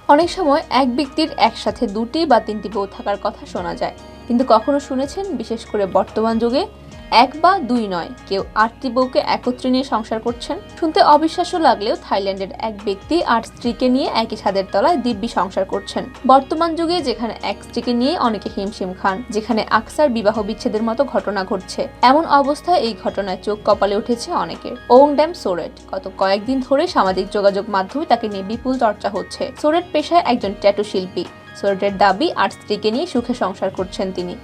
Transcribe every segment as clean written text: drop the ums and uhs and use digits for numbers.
অনেক সময় এক ব্যক্তির একসাথে 2টি বা 3টি বউ থাকার কথা শোনা যায়, কিন্তু কখনো শুনেছেন বিশেষ করে বর্তমান যুগে 1 বা 2 নয়, কেউ 8টি বউকে একত্রে নিয়ে সংসার করছেন? শুনতে অবিশ্বাস্য লাগলেও থাইল্যান্ডের এক ব্যক্তি 8 স্ত্রীকে নিয়ে একই ছাদের তলায় দিব্যি সংসার করছেন। বর্তমান যুগে যেখানে এক স্ত্রীকে নিয়ে অনেকে হিমশিম খান, যেখানে আকসার বিবাহ বিচ্ছেদের মতো ঘটনা ঘটছে, এমন অবস্থায় এই ঘটনায় চোখ কপালে উঠেছে অনেকের। ওংড্যাম সোরেট গত কয়েকদিন ধরে সামাজিক যোগাযোগ মাধ্যমে তাকে নিয়ে বিপুল চর্চা হচ্ছে। সোরেট পেশায় একজন ট্যাটু শিল্পী। সোরেটের দাবি 8 স্ত্রীকে নিয়ে সুখে সংসার করছেন তিনি।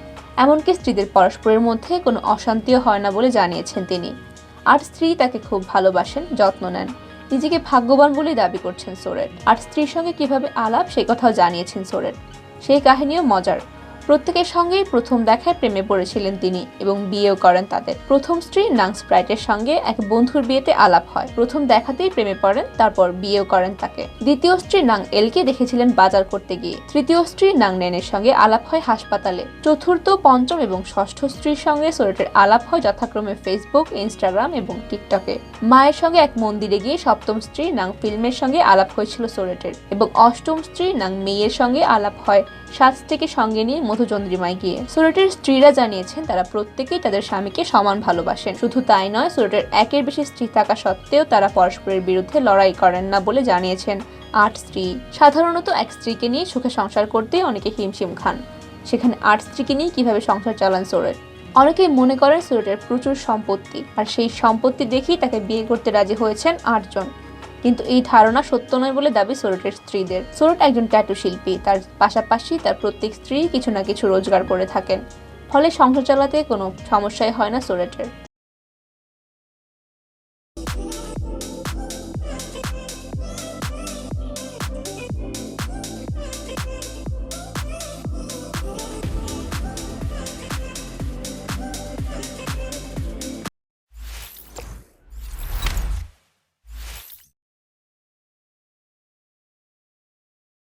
এমনকি স্ত্রীদের পরস্পরের মধ্যে কোনো অশান্তিও হয় না বলে জানিয়েছেন তিনি। 8 স্ত্রী তাকে খুব ভালোবাসেন, যত্ন নেন। নিজেকে ভাগ্যবান বলেই দাবি করছেন সোরেট। 8 স্ত্রীর সঙ্গে কিভাবে আলাপ সে কথাও জানিয়েছেন সোরেট। সেই কাহিনীও মজার। প্রত্যেকের সঙ্গেই প্রথম দেখায় প্রেমে পড়েছিলেন তিনি এবং বিয়েও করেন তাদের। প্রথম স্ত্রী নাং স্প্রাইটের সঙ্গে এক বন্ধুর বিয়েতে আলাপ হয়। প্রথম দেখাতেই প্রেমে পড়েন, তারপর বিয়েও করেন তাকে। দ্বিতীয় স্ত্রী নাং এলকে দেখেছিলেন বাজার করতে গিয়ে। তৃতীয় স্ত্রী নাং নেনের সঙ্গে আলাপ হয় হাসপাতালে। চতুর্থ, পঞ্চম এবং ষষ্ঠ স্ত্রীর সঙ্গে সোরেটের আলাপ হয় যথাক্রমে ফেসবুক, ইনস্টাগ্রাম এবং টিকটকে। মায়ের সঙ্গে এক মন্দিরে গিয়ে সপ্তম স্ত্রী নাং ফিল্মের সঙ্গে আলাপ হয়েছিল সোরেটের, এবং অষ্টম স্ত্রী নাং মেয়ের সঙ্গে আলাপ হয় 7 স্ত্রীকে সঙ্গে নিয়ে মধুচন্দ্রিমায় গিয়ে। সোরেটের স্ত্রীরা জানিয়েছেন তারা প্রত্যেকেই তাদের স্বামীকে সমান ভালোবাসেন। শুধু তাই নয়, সোরেটের একের বেশি স্ত্রী থাকা সত্ত্বেও তারা পরস্পরের বিরুদ্ধে লড়াই করেন না বলে জানিয়েছেন 8 স্ত্রী। সাধারণত এক স্ত্রীকে নিয়ে সুখে সংসার করতেই অনেকে হিমশিম খান, সেখানে 8 স্ত্রীকে নিয়ে কিভাবে সংসার চালান সোরেট? অনেকেই মনে করেন সোরেটের প্রচুর সম্পত্তি, আর সেই সম্পত্তি দেখেই তাকে বিয়ে করতে রাজি হয়েছেন 8 জন। কিন্তু এই ধারণা সত্য নয় বলে দাবি সোরেটের স্ত্রীদের। সোরেট একজন ট্যাটু শিল্পী, তার পাশাপাশি তার প্রত্যেক স্ত্রী কিছু না কিছু রোজগার করে থাকেন, ফলে সংসার চালাতে কোনো সমস্যাই হয় না সোরেটের।